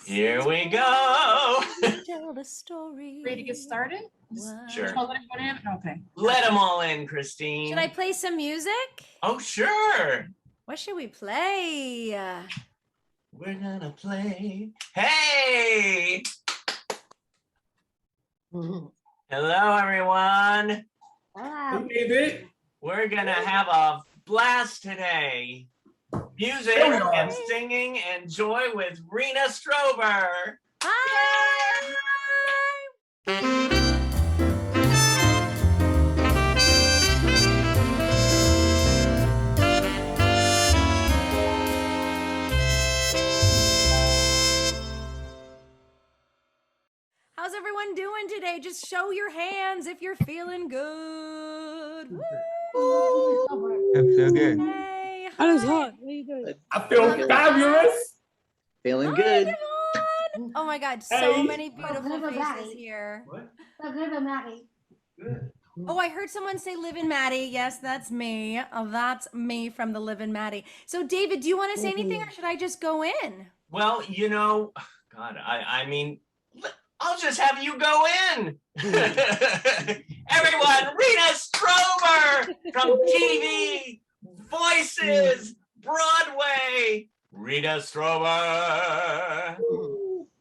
Here we go. Tell the story. Ready to get started? Sure. Okay. Let them all in, Christine. Should I play some music? Oh, sure. What should we play? We're gonna play. Hey! Hello, everyone. Wow. We're gonna have a blast today. Music and singing and joy with Rena Strober. Hi! How's everyone doing today? Just show your hands if you're feeling good. Woo! I feel good. Hey, I was hi. hot. What are you doing? I feel fabulous. Feeling Hi, good. everyone. Oh my God, so Hey. many beautiful faces here. Oh, I heard someone say Liv and Maddie. Yes, that's me. Oh, that's me from the Liv and Maddie. So David, do you want to say anything or should I just go in? Well, you know, God, I mean, I'll just have you go in. Everyone, Rena Strober from TV, Voices, Broadway. Rena Strober.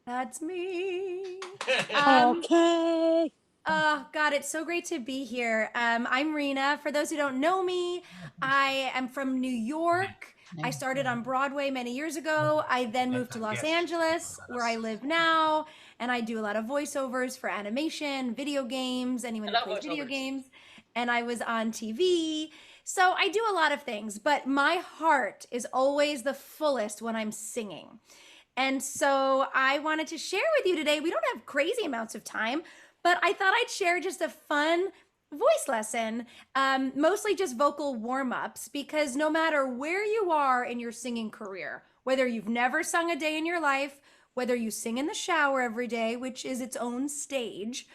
That's me. Okay. Oh, God, it's so great to be here. I'm Rena. For those who don't know me, I am from New York. I started on Broadway many years ago. I then moved to Los Angeles, where I live now, and I do a lot of voiceovers for animation, video games, anyone who plays video games, and I was on TV. So I do a lot of things, but my heart is always the fullest when I'm singing. And so I wanted to share with you today. We don't have crazy amounts of time, but I thought I'd share just a fun voice lesson, mostly just vocal warm-ups, because no matter where you are in your singing career, whether you've never sung a day in your life, whether you sing in the shower every day, which is its own stage,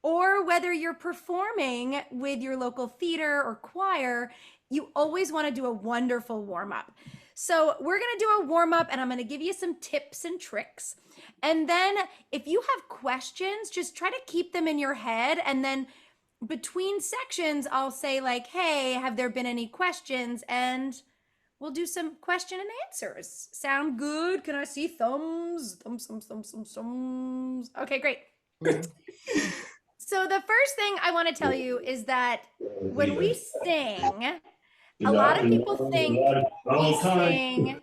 or whether you're performing with your local theater or choir, you always want to do a wonderful warm-up. So we're going to do a warm-up and I'm going to give you some tips and tricks. And then if you have questions, just try to keep them in your head. And then between sections, I'll say like, hey, have there been any questions? And we'll do some question and answers. Sound good? Can I see thumbs? Thumbs. Okay, great. So the first thing I want to tell you is that when we sing, a lot of people think we sing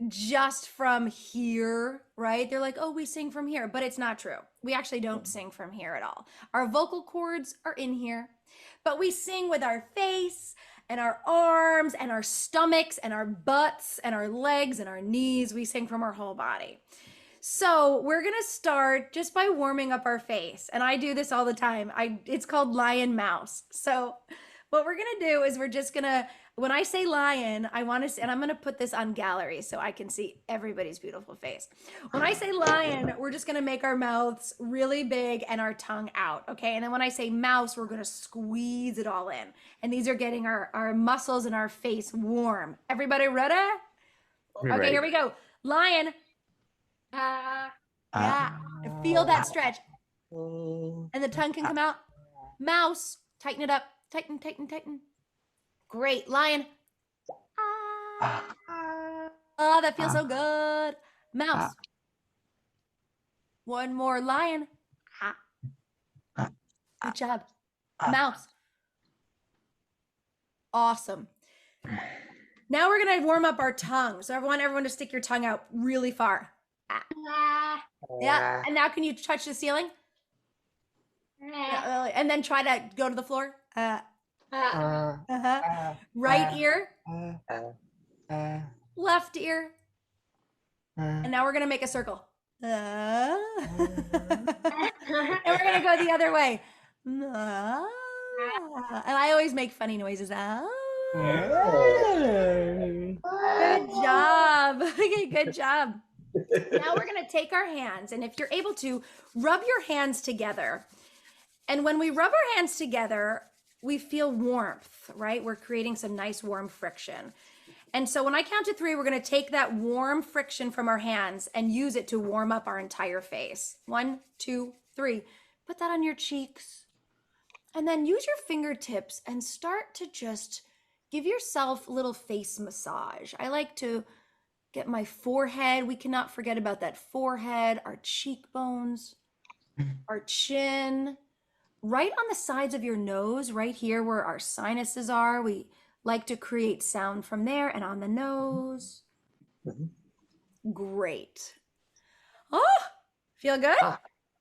just from here, right? They're like, oh, we sing from here, but it's not true. We actually don't sing from here at all. Our vocal cords are in here, but we sing with our face and our arms and our stomachs and our butts and our legs and our knees. We sing from our whole body. So we're gonna start just by warming up our face. And I do this all the time. It's called lion mouse. So what we're gonna do is we're just gonna, when I say lion, I wanna, and I'm gonna put this on gallery so I can see everybody's beautiful face. When I say lion, we're just gonna make our mouths really big and our tongue out, okay? And then when I say mouse, we're gonna squeeze it all in. And these are getting our muscles in our face warm. Everybody ready? Okay, here we go. Lion. Yeah, feel that stretch. And the tongue can come out. Mouse, tighten it up. Tighten. Great. Lion. Oh, that feels so good. Mouse. One more. Lion. Good job. Mouse. Awesome. Now we're going to warm up our tongue. So I want everyone to stick your tongue out really far. Yeah. And now can you touch the ceiling? And then try to go to the floor. Right ear. Left ear. And now we're going to make a circle. And we're going to go the other way. And I always make funny noises. Good job. Okay, good job. Now we're going to take our hands, and if you're able to, rub your hands together. And when we rub our hands together, we feel warmth, right? We're creating some nice warm friction. And so when I count to 3, we're going to take that warm friction from our hands and use it to warm up our entire face. 1, 2, 3. Put that on your cheeks. And then use your fingertips and start to just give yourself a little face massage. I like to get my forehead. We cannot forget about that forehead, our cheekbones, our chin, right on the sides of your nose, right here where our sinuses are. We like to create sound from there, and on the nose. Great. Oh, feel good?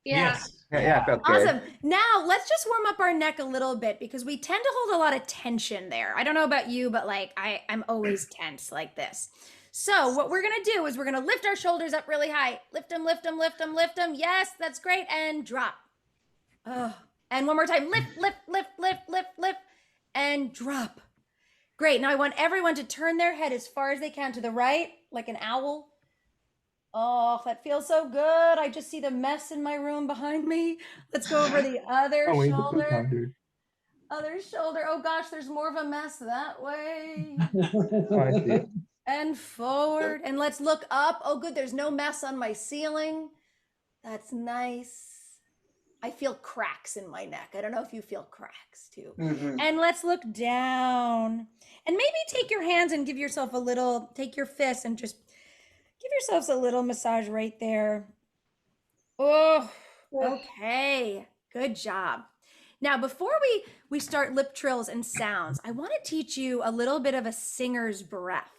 Yes. Yeah, felt good. Awesome. Now let's just warm up our neck a little bit because we tend to hold a lot of tension there. I don't know about you, but like I'm always tense like this. So what we're going to do is we're going to lift our shoulders up really high. Lift them, lift them, lift them, lift them. Yes, that's great. And drop. And one more time. Lift, lift, lift, lift, lift, lift, and drop. Great. Now I want everyone to turn their head as far as they can to the right, like an owl. Oh, that feels so good. I just see the mess in my room behind me. Let's go over the other shoulder. Other shoulder. Oh gosh, there's more of a mess that way. Oh, I see. And forward. And let's look up. Oh good, there's no mess on my ceiling. That's nice. I feel cracks in my neck. I don't know if you feel cracks too. And let's look down. And maybe take your hands and give yourself a little, take your fists and just give yourselves a little massage right there. Oh, okay. Good job. Now, before we start lip trills and sounds, I want to teach you a little bit of a singer's breath.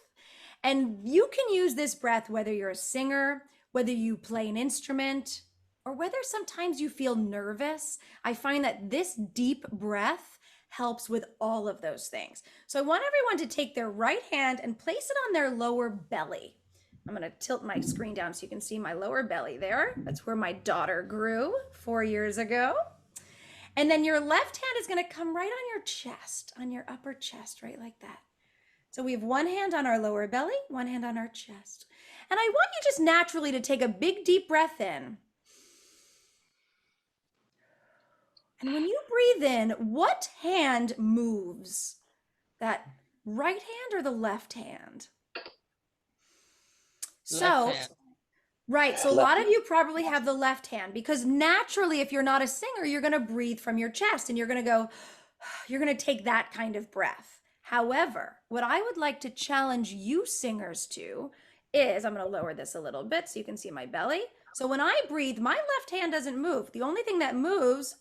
And you can use this breath whether you're a singer, whether you play an instrument, or whether sometimes you feel nervous. I find that this deep breath helps with all of those things. So I want everyone to take their right hand and place it on their lower belly. I'm going to tilt my screen down so you can see my lower belly there. That's where my daughter grew 4 years ago. And then your left hand is going to come right on your chest, on your upper chest, right like that. So we have one hand on our lower belly, one hand on our chest. And I want you just naturally to take a big deep breath in. And when you breathe in, what hand moves? That right hand or the left hand? So, right. So a lot of you probably have the left hand because naturally, if you're not a singer, you're going to breathe from your chest and you're going to go, you're going to take that kind of breath. However, what I would like to challenge you singers to is, I'm going to lower this a little bit so you can see my belly. So when I breathe, my left hand doesn't move. The only thing that moves,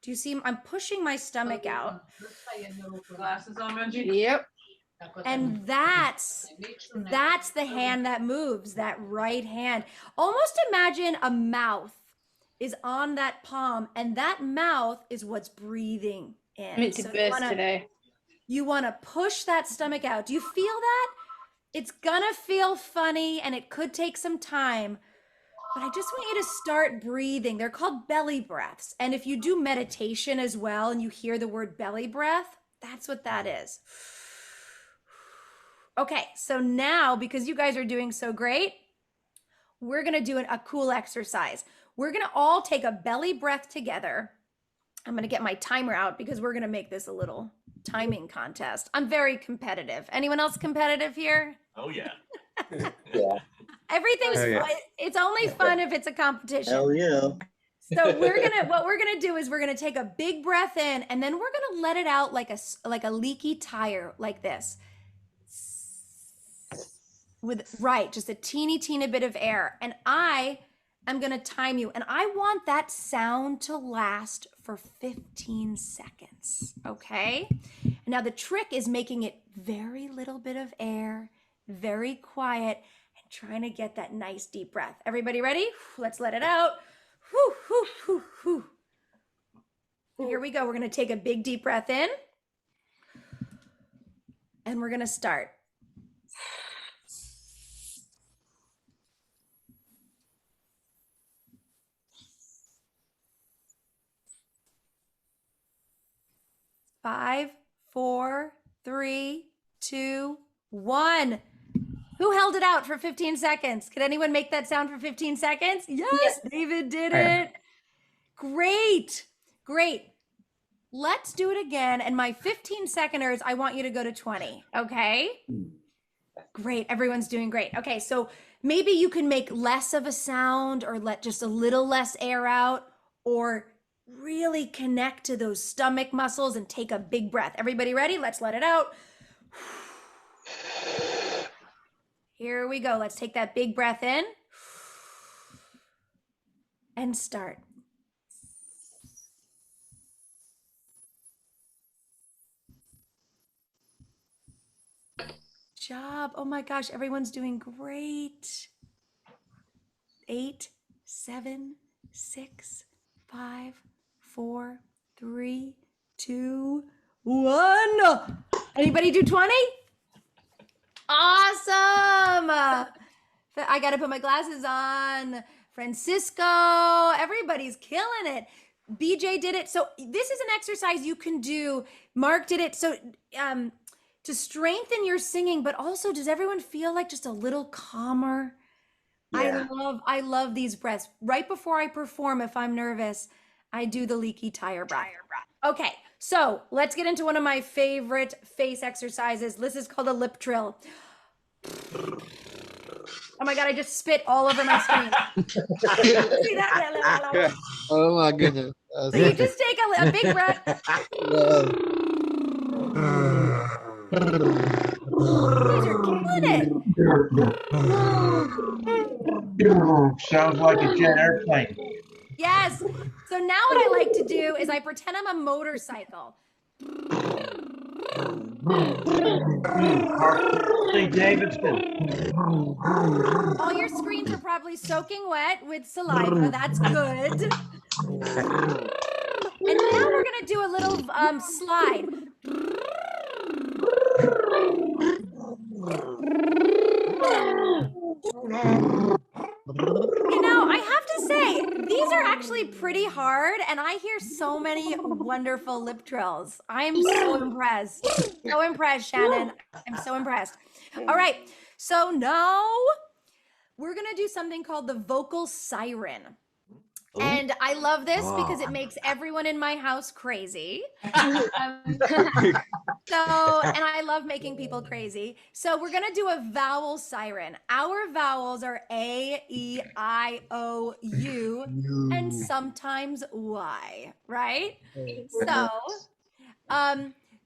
do you see, I'm pushing my stomach out. Yep. And that's the hand that moves, that right hand. Almost imagine a mouth is on that palm and that mouth is what's breathing in. I'm into burst today. You want to push that stomach out. Do you feel that? It's gonna feel funny and it could take some time, but I just want you to start breathing. They're called belly breaths. And if you do meditation as well and you hear the word belly breath, that's what that is. Okay, so now, because you guys are doing so great, we're gonna do a cool exercise. We're gonna all take a belly breath together. I'm gonna get my timer out because we're gonna make this a little timing contest. I'm very competitive. Anyone else competitive here? Oh yeah. Yeah. Everything's fun. It's only fun if it's a competition. Hell yeah. So what we're gonna do is we're gonna take a big breath in and then we're gonna let it out like a leaky tire, like this. With just a teeny bit of air. And I am gonna time you. And I want that sound to last for 15 seconds, okay? Now the trick is making it very little bit of air, very quiet, and trying to get that nice deep breath. Everybody ready? Let's let it out. Whew, whew, whew, whew. Here we go. We're gonna take a big deep breath in. And we're gonna start. Five, 4, 3, 2, 1. Who held it out for 15 seconds? Could anyone make that sound for 15 seconds? Yes, David did it. Great. let's do it again. And my 15 seconders, I want you to go to 20. Okay. Great. Everyone's doing great. Okay. So maybe you can make less of a sound or let just a little less air out, or really connect to those stomach muscles and take a big breath. Everybody ready? Let's let it out. Here we go. Let's take that big breath in and start. Job. Oh my gosh, everyone's doing great. 8, 7, 6, 5, 4, 3, 2, 1. Anybody do 20? Awesome. I got to put my glasses on. Francisco, everybody's killing it. BJ did it. So this is an exercise you can do. Mark did it. So to strengthen your singing, but also, does everyone feel like just a little calmer? Yeah. I love these breaths. Right before I perform, if I'm nervous, I do the leaky tire breath. Okay, so let's get into one of my favorite face exercises. This is called a lip trill. Oh my God, I just spit all over my screen. See that? Oh my goodness. So you just take a big breath. You guys are killing it. Sounds like a jet airplane. Yes. So now what I like to do is I pretend I'm a motorcycle. Harley Davidson. All your screens are probably soaking wet with saliva. That's good. And now we're going to do a little slide. You know, I have to say, these are actually pretty hard, and I hear so many wonderful lip trills. I'm so impressed. So impressed, Shannon. I'm so impressed. All right, so now we're going to do something called the vocal siren. And I love this because it makes everyone in my house crazy. And I love making people crazy. So we're going to do a vowel siren. Our vowels are A, E, I, O, U, and sometimes Y, right? So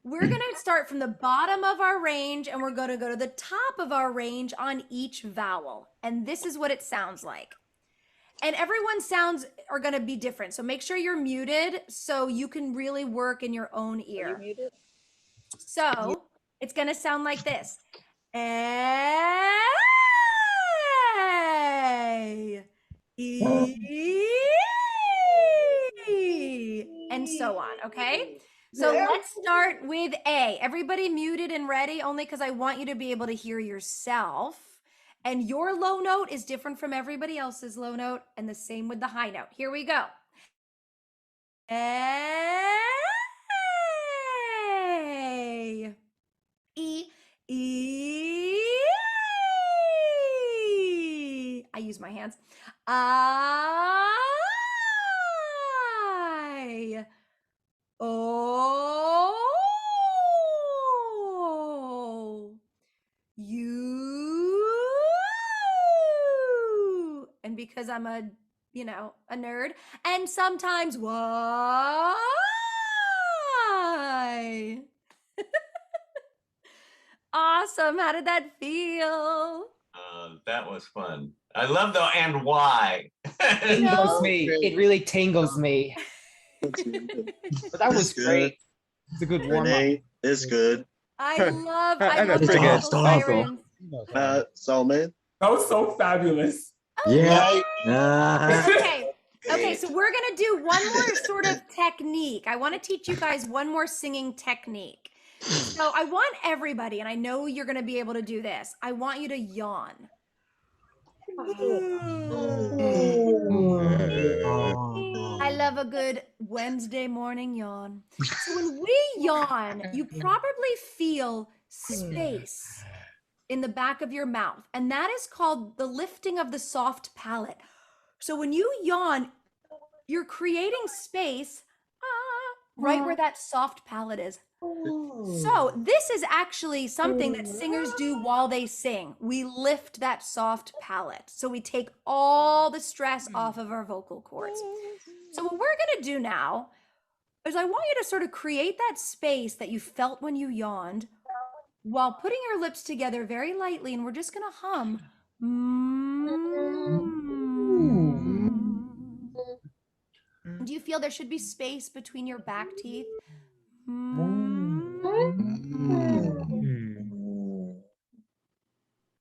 we're going to start from the bottom of our range, and we're going to go to the top of our range on each vowel. And this is what it sounds like. And everyone's sounds are going to be different. So make sure you're muted so you can really work in your own ear. Are you muted? So it's going to sound like this. A, E, and so on. Okay. So let's start with A. Everybody muted and ready, only because I want you to be able to hear yourself. And your low note is different from everybody else's low note, and the same with the high note. Here we go. A, E, E. I use my hands. I, O, U. And because I'm a nerd, and sometimes why. Awesome. How did that feel? That was fun. I love the and why. Tingles me. It really tingles me. But that was great. It's a good warm up. It's good. I love pretty good. sirens. Solomon. That was so fabulous. Yeah. Okay, so we're gonna do one more sort of technique. I want to teach you guys one more singing technique. So I want everybody, and I know you're gonna be able to do this, I want you to yawn. I love a good Wednesday morning yawn. So when we yawn, you probably feel space in the back of your mouth, and that is called the lifting of the soft palate. So when you yawn, you're creating space right where that soft palate is. So this is actually something that singers do while they sing. We lift that soft palate. So we take all the stress off of our vocal cords. So what we're gonna do now is I want you to sort of create that space that you felt when you yawned while putting your lips together very lightly, and we're just gonna hum. Do you feel there should be space between your back teeth?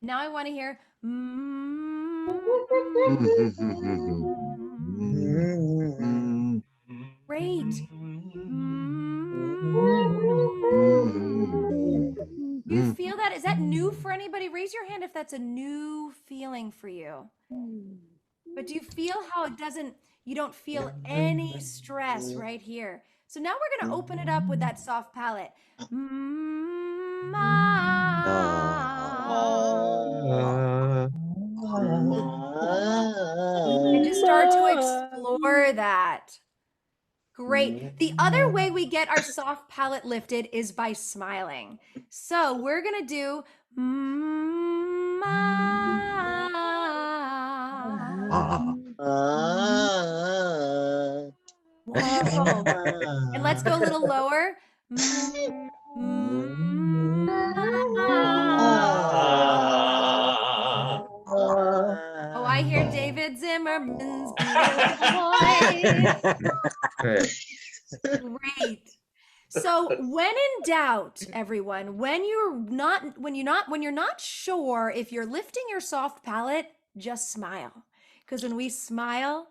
Now I want to hear. Great. You feel that? Is that new for anybody? Raise your hand if that's a new feeling for you. But do you feel how it doesn't, you don't feel any stress right here? So now we're going to open it up with that soft palate. And just start to explore that. Great. The other way we get our soft palate lifted is by smiling. So we're going to do Wonderful. And let's go a little lower. Oh, I hear David Zimmerman's beautiful voice. Great. So when in doubt, everyone, when you're not sure if you're lifting your soft palate, just smile. Because when we smile,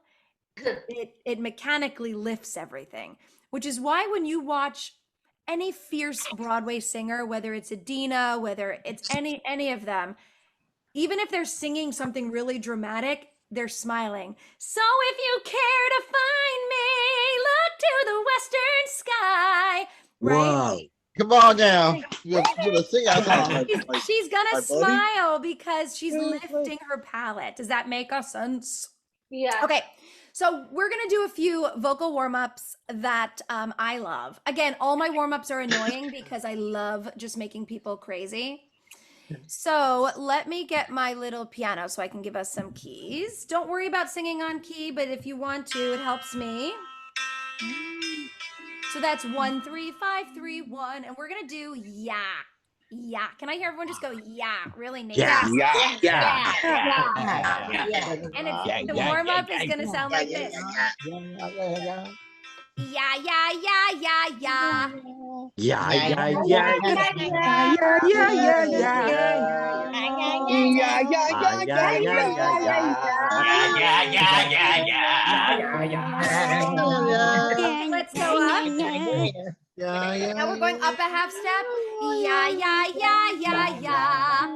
it mechanically lifts everything, which is why when you watch any fierce Broadway singer, whether it's Adina, whether it's any of them, even if they're singing something really dramatic, they're smiling. So if you care to find me, look to the western sky. Right? Wow. Come on now. You're gonna sing out loud. She's gonna smile because she's lifting her palate. Does that make a sense? Yeah. Okay. So we're going to do a few vocal warm-ups that I love. Again, all my warm-ups are annoying because I love just making people crazy. So let me get my little piano so I can give us some keys. Don't worry about singing on key, but if you want to, it helps me. So that's 1, 3, 5, 3, 1. And we're going to do yeah. Yeah. Can I hear everyone just go, yeah, really native? Yeah. And the warm-up is going to sound like this. Yeah, yeah, yeah, yeah, yeah. Yeah. Let's go up. Now we're going up a half step. Yeah, yeah, yeah, yeah, yeah.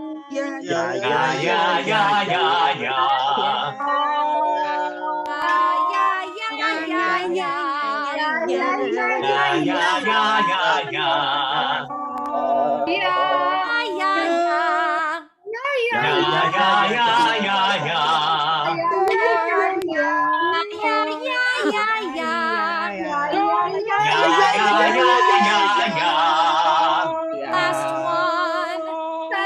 Last one. Okay.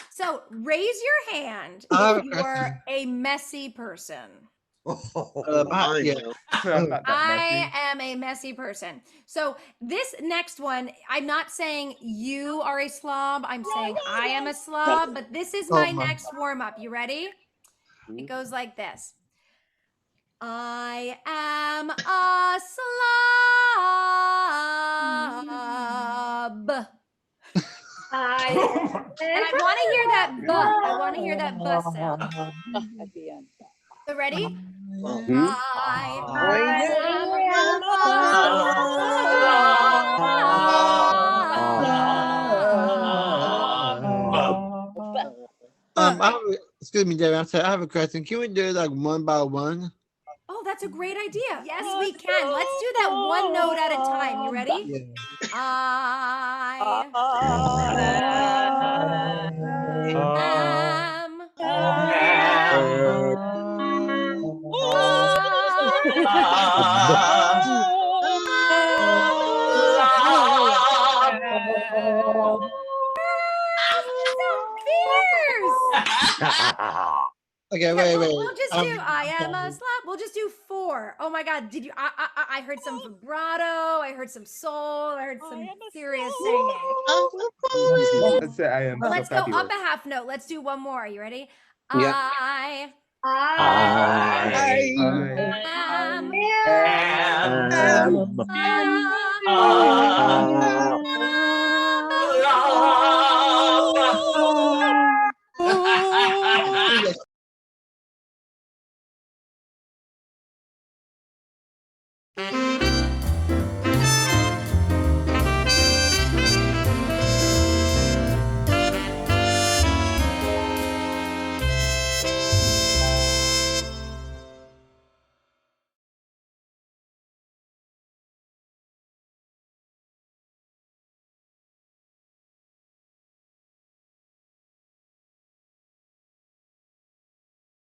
So raise your hand if you're a messy person. I am a messy person. So this next one, I'm not saying you are a slob. I'm saying I am a slob, but this is my next warm-up. You ready? It goes like this. I am a slob. And I want to hear that buh. I want to hear that buh sound. So ready? Excuse me, David. I have a question. Can we do it like one by one? Oh, that's a great idea. Yes, we can. Let's do that one note at a time. You ready? Yeah. I am fierce. Okay, Yeah, wait. we'll just do I am a slap. We'll just do 4. Oh my god, did you I heard some vibrato, I heard some soul, I heard some serious singing. Let's say I am so Let's go up fabulous. a half note. Let's do one more. Are you ready? Yeah. I am am a